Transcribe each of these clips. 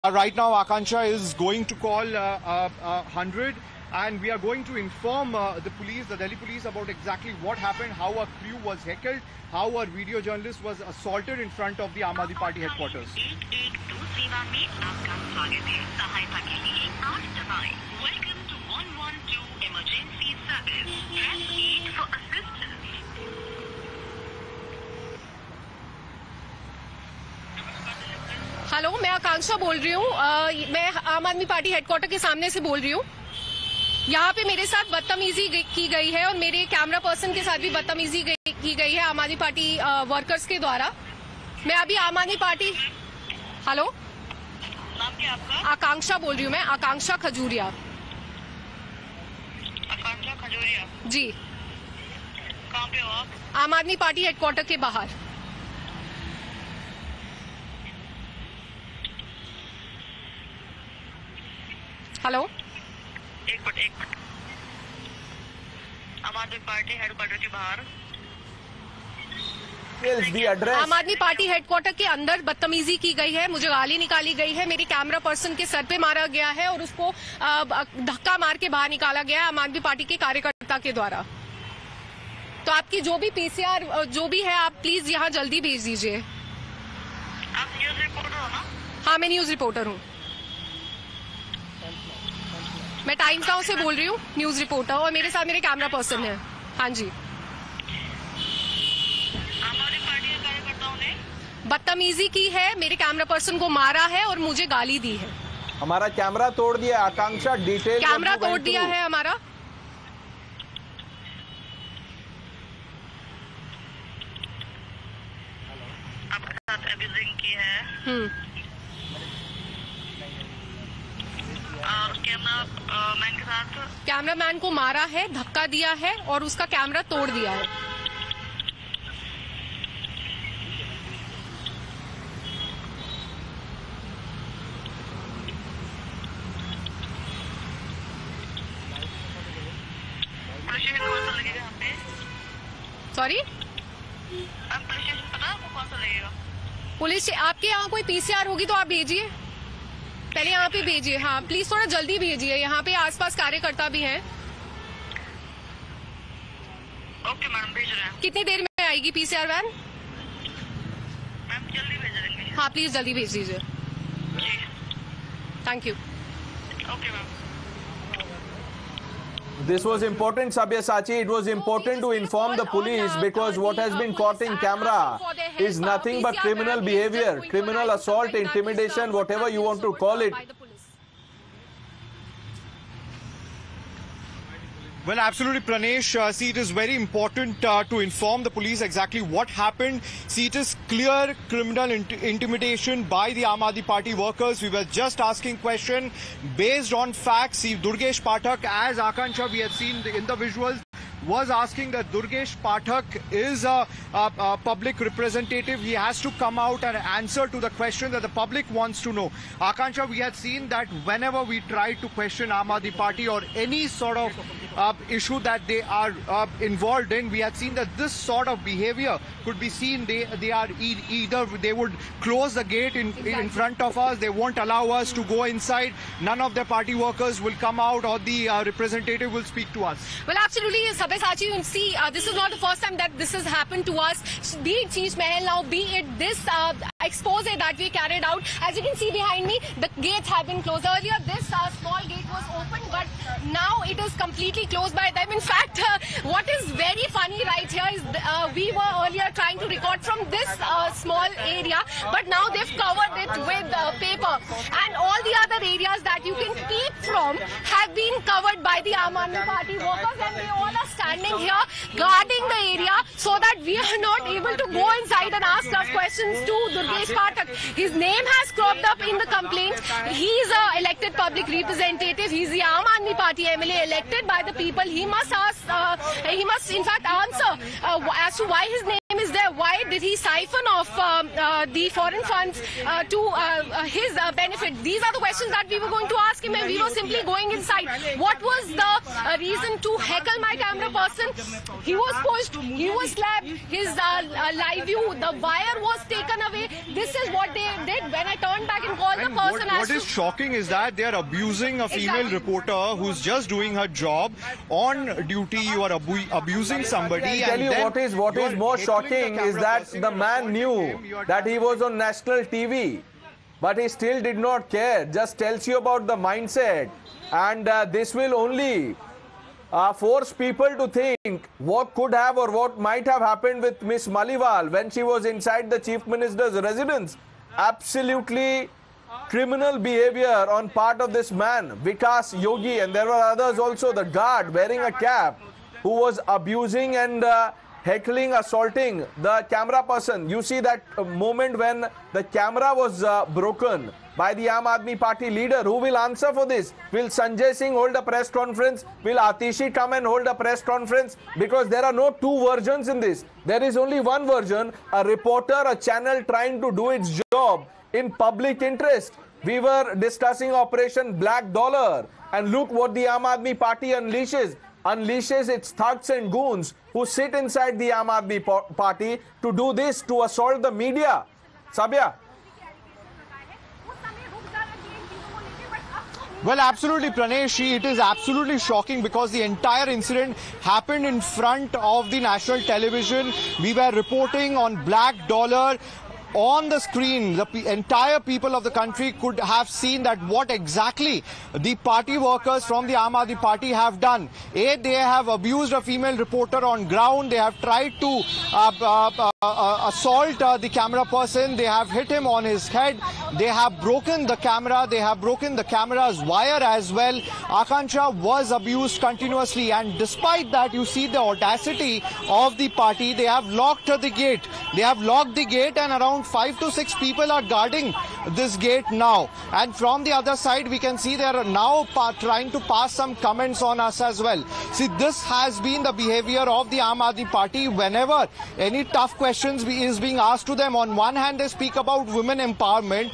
Right now, Akansha is going to call 100, and we are going to inform the police, the Delhi police, about exactly what happened, how a crew was heckled, how a video journalist was assaulted in front of the Aam Aadmi Party headquarters. Welcome to 112 emergency service. Press 8 for assistance. Hello, मैं आकांक्षा बोल रही हूँ। मैं आम आदमी party headquarter के सामने से बोल रही हूँ। यहाँ पे मेरे साथ बदतमीजी की गई है और मेरे कैमरा पर्सन के साथ भी बदतमीजी की गई है आम आदमी पार्टी वर्कर्स के द्वारा। मैं अभी आम आदमी पार्टी हेलो, नाम क्या आपका? आकांक्षा बोल रही हूँ मैं, आकांक्षा खजूरिया। आकांक्षा खजूरिया जी। कहाँ पे हो आप? आम आदमी पार्टी हेडक्वार्टर के बाहर। हेलो, एक मिनट। आम आदमी पार्टी हेडक्वार्टर के बाहर। आम आदमी पार्टी हेडक्वार्टर के अंदर बदतमीजी की गई है, मुझे गाली निकाली गई है, मेरी कैमरा पर्सन के सर पे मारा गया है और उसको धक्का मार के बाहर निकाला गया है आम आदमी पार्टी के कार्यकर्ता के द्वारा। तो आपकी जो भी पीसीआर जो भी है, आप प्लीज यहाँ जल्दी भेज दीजिए। आप न्यूज रिपोर्टर हो ना? हाँ, मैं न्यूज रिपोर्टर हूँ। मैं टाइम्स नाउ से बोल रही हूँ, न्यूज रिपोर्टर, और मेरे साथ मेरे कैमरा पर्सन है। हाँ जी। आम आदमी पार्टी के कार्यकर्ताओं ने बदतमीजी की है, मेरे कैमरा पर्सन को मारा है और मुझे गाली दी है। हमारा कैमरा तोड़ दिया। आकांक्षा, डिटेल कैमरा तोड़ दिया है हमारा। आपके साथ एब्यूजिंग की है और कैमरामैन के साथ कैमरामैन को मारा है, धक्का दिया है और उसका कैमरा तोड़ दिया है। पुलिस स्टेशन कौन सा लगेगा यहाँ पे? सॉरी, पुलिस स्टेशन पता है आपको कौन सा लगेगा? पुलिस आपके यहाँ कोई पीसीआर होगी तो आप भेजिए, पहले यहाँ पे भेजिए। हाँ प्लीज थोड़ा जल्दी भेजिए, यहाँ पे आसपास कार्यकर्ता भी हैं। ओके मैडम, भेज रहे हैं। कितनी देर में आएगी पीसीआर वैन? मैम जल्दी भेज देंगे। हाँ प्लीज जल्दी भेज दीजिए। जी, thank you. Okay ma'am. This was important, Sabyasachi. It was important to inform the police because what has been caught in camera is nothing but criminal behavior, criminal assault, intimidation, whatever you want to call it. Well, absolutely, Pranesh. See, it is very important to inform the police exactly what happened. See, it is clear criminal intimidation by the Aam Aadmi Party workers. We were just asking question based on facts. See, Durgesh Pathak, as Akansha we had seen in the visuals, was asking that Durgesh Pathak is a public representative. He has to come out and answer to the question that the public wants to know. Akansha, we had seen that whenever we try to question Aam Aadmi Party or any sort of issue that they are involved in, we had seen that this sort of behavior could be seen. They are either they would close the gate in front of us, they won't allow us to go inside, none of the party workers will come out or the representative will speak to us. Well, absolutely, Sabyasachi, you see, this is not the first time that this has happened to us. Be it Sheesh Mahal now, be it this expose that we carried out. As you can see behind me, the gates have been closed. Earlier, this small gate was open, but now it is completely closed by them. In fact, what is very funny right here is we were earlier trying to record from this small area, but now they've covered it with paper. And all the other areas that you can peep from have been covered by the Aam Aadmi Party workers, and they all are standing here guarding the area so that we are not able to go inside and ask tough questions to Durgesh Pathak. His name has cropped up in the complaint. He is an elected public representative. He is the Aam Aadmi Party MLA elected by the people. He must ask, he must in fact answer as to why his name is there. Why did he siphon off the foreign funds to his benefit? These are the questions that we were going to ask him, and we were simply going inside. inside. What was the reason to heckle my camera person? He was pushed, he was slapped, his live view, the wire was taken away. This is what they did. When I turned back and called the person. What is shocking is that they are abusing a female reporter who's just doing her job on duty. You are abusing somebody. I tell you what is more shocking is that the man knew that he was on national TV, but he still did not care. Just tells you about the mindset, and this will only force people to think what could have or what might have happened with Miss Maliwal when she was inside the Chief Minister's residence. Absolutely criminal behavior on part of this man, Vikas Yogi, and there were others also. The guard wearing a cap who was abusing and heckling, assaulting the camera person. You see that moment when the camera was broken by the Aam Aadmi Party leader. Who will answer for this? Will Sanjay Singh hold a press conference? Will Atishi come and hold a press conference? Because there are no two versions in this. There is only one version, a reporter, a channel trying to do its job in public interest. We were discussing Operation Black Dollar, and look what the Aam Aadmi Party unleashes its thugs and goons who sit inside the Aam Aadmi Party to do this, to assault the media. Sabya? Well, absolutely, Pranesh. It is absolutely shocking because the entire incident happened in front of the national television. We were reporting on Black Dollar. On the screen, the entire people of the country could have seen that what exactly the party workers from the Aam Aadmi Party have done. They have abused a female reporter on ground. They have tried to assault the camera person. They have hit him on his head. They have broken the camera. They have broken the camera's wire as well. Akanksha was abused continuously, and despite that, you see the audacity of the party. They have locked the gate. They have locked the gate, and around 5 to 6 people are guarding this gate now. And from the other side, we can see they are now trying to pass some comments on us as well. See, this has been the behavior of the Aam Aadmi Party whenever any tough questions is being asked to them. On one hand, they speak about women empowerment.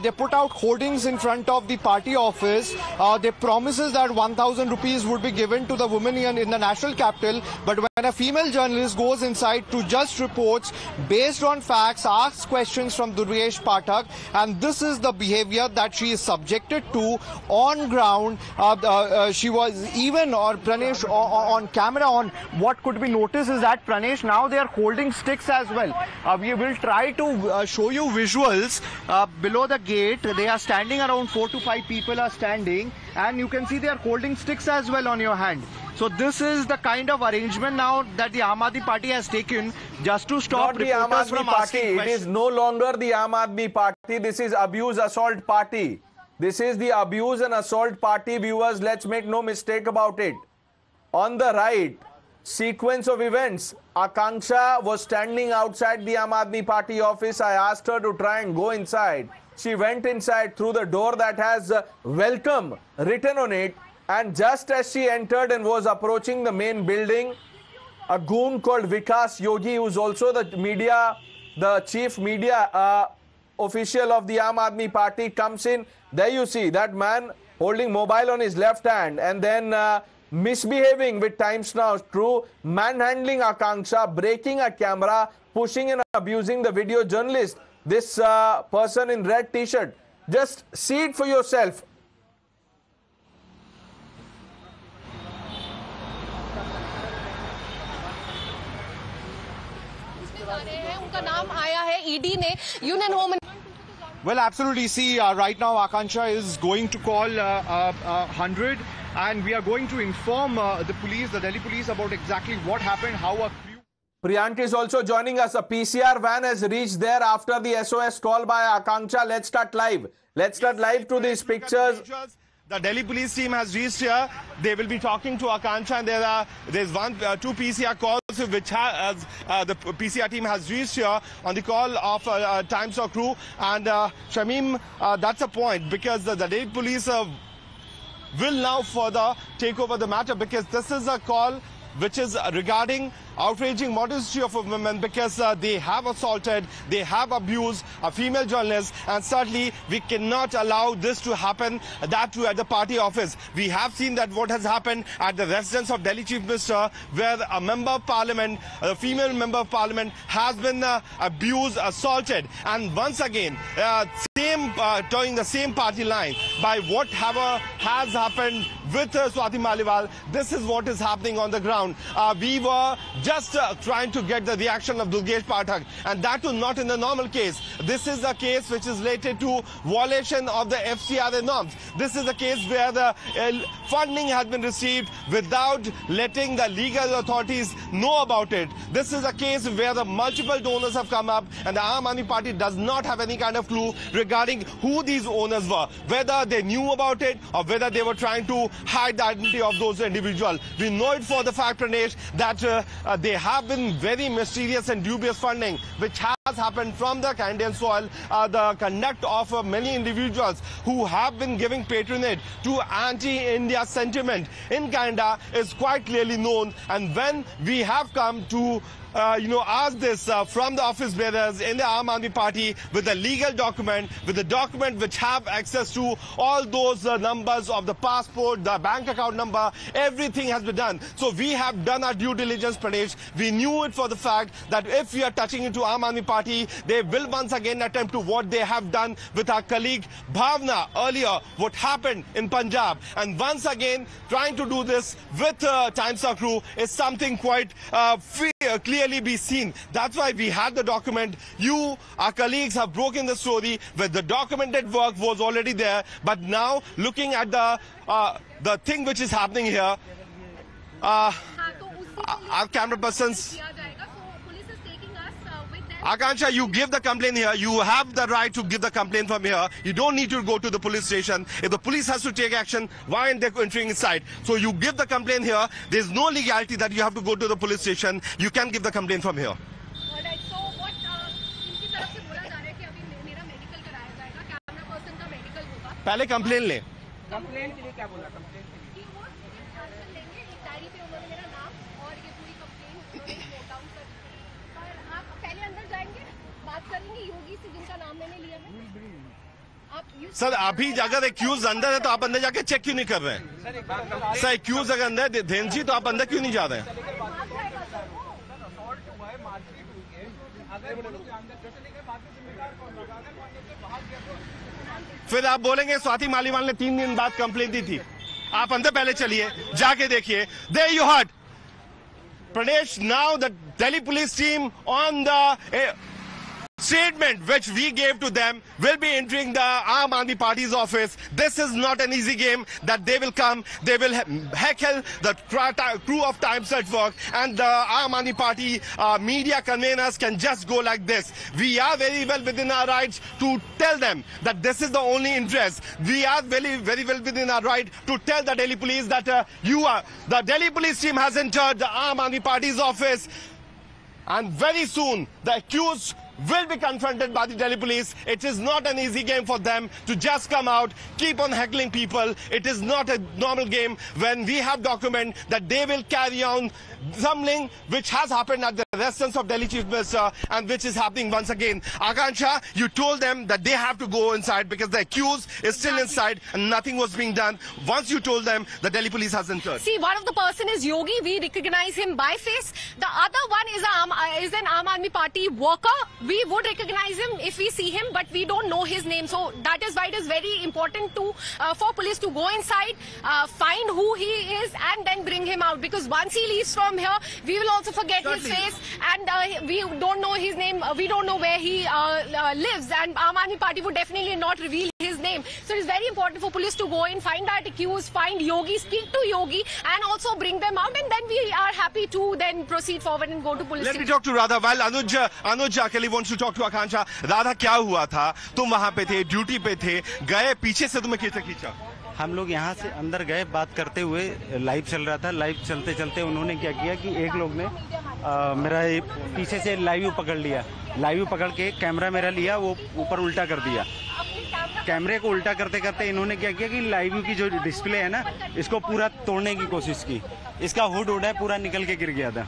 They put out hoardings in front of the party office. They promises that 1,000 rupees would be given to the women in the national capital. But when a female journalist goes inside to just reports based on facts, asks questions from Durgesh Pathak, and this is the behavior that she is subjected to on ground. She was even, or Pranesh, on camera, on what could be noticed is that, Pranesh, now they are holding sticks as well. We will try to show you visuals below the gate. They are standing, around 4 to 5 people are standing, and you can see they are holding sticks as well on your hand. So this is the kind of arrangement now that the Aam Aadmi Party has taken just to stop reporters from asking questions. It is no longer the Aam Aadmi Party. This is abuse assault party. This is the abuse and assault party, viewers. Let's make no mistake about it. On the right, sequence of events. Akanksha was standing outside the Aam Aadmi Party office. I asked her to try and go inside. She went inside through the door that has welcome written on it. And just as she entered and was approaching the main building, a goon called Vikas Yogi, who is also the chief media official of the Aam Aadmi Party, comes in. There you see that man holding mobile on his left hand and then misbehaving with Times Now crew, manhandling Akanksha, breaking a camera, pushing and abusing the video journalist. This person in red t-shirt. Just see it for yourself. Well, absolutely. See, right now Akanksha is going to call 100, and we are going to inform the police, the Delhi police, about exactly what happened, how a crew... Priyank is also joining us. A PCR van has reached there after the SOS call by Akanksha. Let's start live. Let's start live to these pictures. The Delhi police team has reached here. They will be talking to Akanksha, and there's two PCR calls which the PCR team has reached here on the call of Times Now crew. And Shamim, that's a point, because the Delhi police will now further take over the matter, because this is a call which is regarding outraging modesty of a woman because they have assaulted, they have abused a female journalist, and certainly we cannot allow this to happen, that too at the party office. We have seen that what has happened at the residence of Delhi Chief Minister, where a member of parliament, a female member of parliament, has been abused, assaulted, and once again, towing the same party line by whatever has happened with Swati Maliwal. This is what is happening on the ground. We were just trying to get the reaction of Durgesh Pathak, and that too not in the normal case. This is a case which is related to violation of the FCRA norms. This is a case where the funding has been received without letting the legal authorities know about it. This is a case where the multiple donors have come up, and the Aam Aadmi Party does not have any kind of clue regarding who these owners were, whether they knew about it or whether they were trying to hide the identity of those individuals. We know it for the fact, Pranesh, that there have been very mysterious and dubious funding which has happened from the Canadian soil. The conduct of many individuals who have been giving patronage to anti-India sentiment in Canada is quite clearly known. And when we have come to ask this from the office bearers in the Aam Aadmi Party with the legal document, with the document which have access to all those numbers of the passport, the bank account number, everything has been done. So we have done our due diligence, Pradesh. We knew it for the fact that if we are touching into Aam Aadmi Party, they will once again attempt to what they have done with our colleague Bhavna earlier, what happened in Punjab. And once again, trying to do this with Times of Crew is something quite clearly be seen. That's why we had the document. You, our colleagues, have broken the story where the documented work was already there. But now, looking at the thing which is happening here, our camera persons. Akansha, you give the complaint here. You have the right to give the complaint from here. You don't need to go to the police station. If the police has to take action, why aren't they entering inside? So you give the complaint here. There's no legality that you have to go to the police station. You can give the complaint from here. Alright, so what इनकी तरफ से बोला जा रहा है कि अभी मेरा मेडिकल कराया जाएगा, कैमरा पर्सन का मेडिकल होगा. पहले कंप्लेंट ले. कंप्लेंट के लिए क्या बोला? कंप्लेंट के लिए कि वो लेंगे, एक डायरी पे उन्होंने मेरा नाम और ये पूरी कंप्लेंट नोट डाउन कर दी. पर आप पहले अंदर जाएंगे, बात करेंगे योगी से जिनका नाम मैंने लिया है. सर अभी अगर एक्यूज अंदर है तो आप अंदर जाके चेक क्यों नहीं कर रहे हैं? सर एक्यूज अगर अंदर है धेन जी तो आप अंदर क्यों नहीं जा रहे हैं? फिर आप बोलेंगे स्वाति मालीवाल ने 3 दिन बाद कंप्लेंट दी थी. आप अंदर पहले चलिए, जाके देखिए. There you heard. Pradesh, now the Delhi police team on the statement which we gave to them will be entering the Aam Aadmi Party's office. This is not an easy game that they will come. They will heckle the crew of Times Network, and the Aam Aadmi Party media conveners can just go like this. We are very well within our rights to tell them that this is the only interest. We are very, very well within our right to tell the Delhi police that the Delhi police team has entered the Aam Aadmi Party's office, and very soon the accused will be confronted by the Delhi police. It is not an easy game for them to just come out, keep on heckling people. It is not a normal game when we have document that they will carry on something which has happened at the residence of Delhi Chief Minister and which is happening once again. Akansha, you told them that they have to go inside because the accused is still inside and nothing was being done. Once you told them, the Delhi police has entered. See, one of the person is Yogi. We recognize him by face. The other one is an Aam Aadmi Party worker. We would recognize him if we see him, but we don't know his name. So that is why it is very important for police to go inside, find who he is, and then bring him out. Because once he leaves from here, we will also forget his face, and we don't know his name. We don't know where he lives, and Aam Aadmi Party would definitely not reveal his name. So it is very important for police to go in, find that accused, find Yogi, speak to Yogi, and also bring them out. And then we are happy to then proceed forward and go to police. Let me talk to Radha. While Anuj Akeli wants to talk to Akansha. Radha, क्या हुआ था? तुम वहाँ पे थे, duty पे थे, गए, पीछे से तुम्हें खींचा? हम लोग यहाँ से अंदर गए, बात करते हुए, लाइव चल रहा था. लाइव चलते चलते उन्होंने क्या किया कि एक लोग ने मेरा पीछे से लाइव पकड़ लिया. लाइव पकड़ के कैमरा मेरा लिया, वो ऊपर उल्टा कर दिया. कैमरे को उल्टा करते करते इन्होंने क्या किया कि लाइव की जो डिस्प्ले है ना, इसको पूरा तोड़ने की कोशिश की। इसका हुड है पूरा निकल के गिर गया था।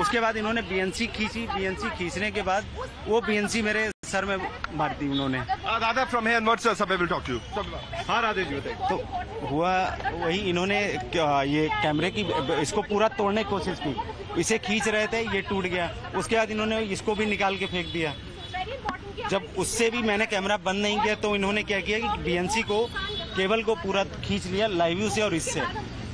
उसके बाद इन्होंने बीएनसी खींची। बीएनसी खींचने के बाद वो बीएनसी मेरे सर में मार दी उन्होंने। Radha, from here onwards, Sabir will talk to you. हाँ राधे जी बताइए। तो हुआ वही, इन्होंने ये कैमरे की इसको पूरा तोड़ने की कोशिश की। इसे खींच रहे थे, ये टूट गया। उसके बाद इन्होंने इसको भी निकाल के फेंक दिया। जब उससे भी मैंने कैमरा बंद नहीं किया तो इन्होंने क्या किया कि बीएनसी को, केबल को पूरा खींच लिया लाइव से और इससे।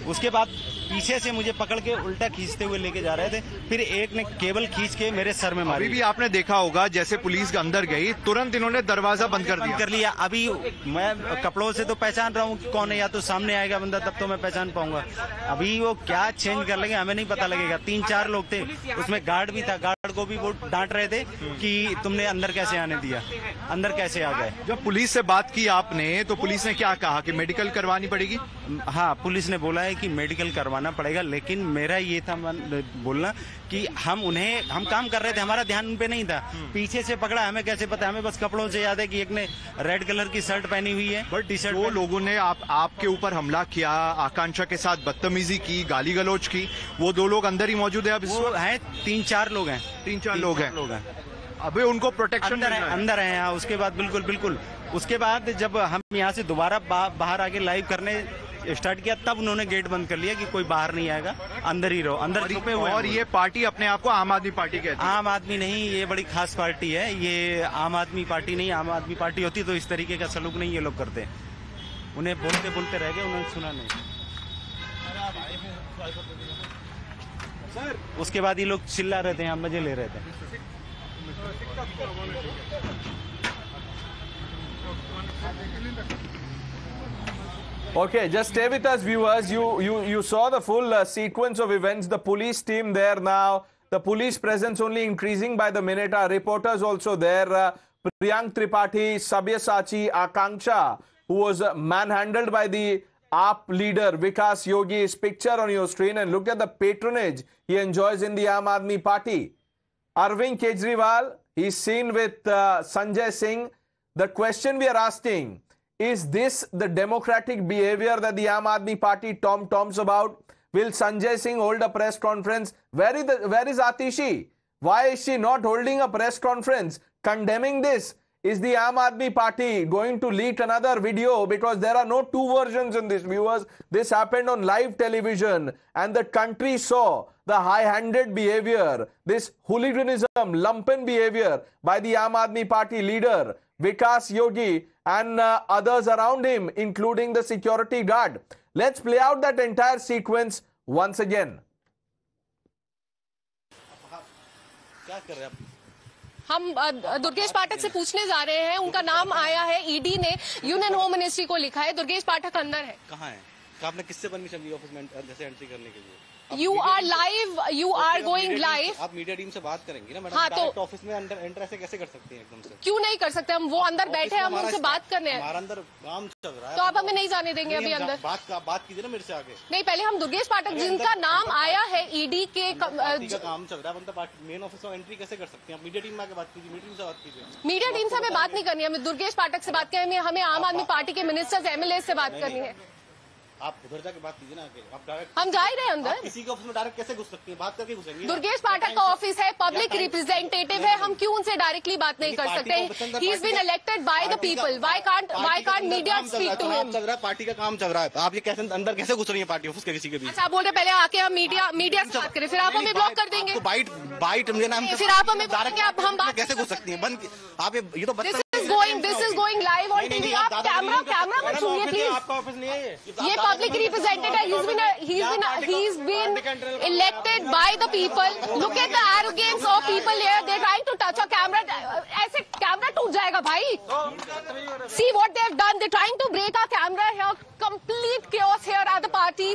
उसके बाद पीछे से मुझे पकड़ के उल्टा खींचते हुए लेके जा रहे थे। फिर एक ने केबल खींच के मेरे सर में मारी। अभी भी आपने देखा होगा जैसे पुलिस अंदर गई, तुरंत इन्होंने दरवाजा बंद कर लिया। अभी मैं कपड़ों से तो पहचान रहा हूँ कि कौन है, या तो सामने आएगा बंदा तब तो मैं पहचान पाऊंगा। अभी वो क्या चेंज कर लेंगे हमें नहीं पता लगेगा। 3-4 लोग थे, उसमें गार्ड भी था। गार्ड को भी वो डांट रहे थे कि तुमने अंदर कैसे आने दिया, अंदर कैसे आ गए। जब पुलिस से बात की आपने तो पुलिस ने क्या कहा कि मेडिकल करवानी पड़ेगी? हाँ, पुलिस ने बोला है कि मेडिकल करवाना पड़ेगा, लेकिन मेरा ये था बोलना कि हम काम कर रहे थे, हमारा ध्यान उन पे नहीं था। पीछे से पकड़ा, हमें कैसे पता, हमें बस कपड़ों से याद है कि एक ने रेड कलर की शर्ट पहनी हुई है, बट टी-शर्ट। वो लोगों ने आपके ऊपर हमला किया, आकांक्षा के साथ बदतमीजी की, गाली गलौज की, वो 2 लोग अंदर ही मौजूद है। अब वो हैं 3-4 लोग हैं। 3-4 लोग हैं। अभी उनको प्रोटेक्शन अंदर है। यहाँ उसके बाद बिल्कुल उसके बाद जब हम यहाँ से दोबारा बाहर आके लाइव करने स्टार्ट किया, तब उन्होंने गेट बंद कर लिया कि कोई बाहर नहीं आएगा, अंदर ही रहो, अंदर छुपे हुए। और ये पार्टी अपने आप को आम आदमी पार्टी कहती है। आम आदमी नहीं, ये बड़ी खास पार्टी है। ये आम आदमी पार्टी नहीं, आम आदमी पार्टी होती तो इस तरीके का सलूक नहीं ये लोग करते। उन्हें बोलते बोलते रह गए, उन्होंने सुना नहीं। उसके बाद ये लोग चिल्ला रहे थे, यहाँ मजे ले रहे थे। Okay, just stay with us, viewers. You saw the full sequence of events. The police team there now. The police presence only increasing by the minute. Our reporters also there. Priyank Tripathi, Sabyasachi, Akanksha, who was manhandled by the AAP leader Vikas Yogi. His picture on your screen, and look at the patronage he enjoys in the Aam Aadmi Party. Arvind Kejriwal, he's seen with Sanjay Singh. The question we are asking, is this the democratic behavior that the Aam Aadmi Party tom-toms about? Will Sanjay Singh hold a press conference? Where is Atishi? Why is she not holding a press conference condemning this? Is the Aam Aadmi Party going to leak another video? Because there are no 2 versions in this, viewers. This happened on live television and the country saw the high-handed behavior, this hooliganism, lumpen behavior by the Aam Aadmi Party leader, Vikas Yogi, and others around him, including the security guard. Let's play out that entire sequence once again. हम दुर्गेश पाठक से पूछने जा रहे हैं, उनका नाम आया है, ईडी ने यूनियन होम मिनिस्ट्री को लिखा है। दुर्गेश पाठक अंदर है। कहाँ है? आपने किससे परमिशन ली ऑफिस में जैसे एंट्री करने के लिए? You are live, you are going live. आप मीडिया टीम से बात करेंगी ना मैडम? हाँ, तो ऑफिस में एंटर ऐसे कैसे कर सकती हैं एकदम से? क्यों नहीं कर सकते? हम वो अंदर बैठे हैं, हम उनसे बात करने हैं। हमारा अंदर काम चल रहा है, तो आप हमें नहीं जाने देंगे अभी अंदर? बात कीजिए ना मेरे से आगे। नहीं, पहले हम दुर्गेश पाठक जिनका नाम आया है ईडी के का काम चल रहा है, मतलब मेन ऑफिस में एंट्री कैसे कर सकती हैं? आप मीडिया टीम में आके बात कीजिए, मीडिया टीम से बात कीजिए। मीडिया टीम से हमें बात नहीं करनी है, हमें दुर्गेश पाठक से बात करनी है, हमें आम आदमी पार्टी के मिनिस्टर्स, एमएलए से बात करनी है। आप उधर जाके बात कीजिए ना आगे। आप डायरेक्ट हम जा ही रहे हैं अंदर। किसी के ऑफिस में डायरेक्ट कैसे घुस सकती हैं? बात करके घुसेंगी। दुर्गेश पाठक का ऑफिस है, पब्लिक रिप्रेजेंटेटिव है, हम क्यों उनसे डायरेक्टली बात नहीं कर सकते? He is been elected by the people, why can't media speak to him? चल रहा है, पार्टी का काम चल रहा है, आप ये कैसे अंदर कैसे घुस रही है पार्टी ऑफिस के किसी के बीच? अच्छा, आप बोल रहे पहले आके हम मीडिया से बात करें, फिर आप हमें ब्लॉक कर देंगे? बाइट लेना, फिर आप हमें हम बात कैसे घुस सकती है? बंद आप ये तो This is going live on TV. आप कैमरा मत छूइए प्लीज। आपका ऑफिस नहीं है ये पब्लिक रिप्रेजेंटेटिव है, he's been elected by the people. Look at the arrogance of people here. They're trying to touch a camera. ऐसे कैमरा टूट जाएगा भाई। See what they've done. They're trying to break our camera here. Complete chaos here at the party.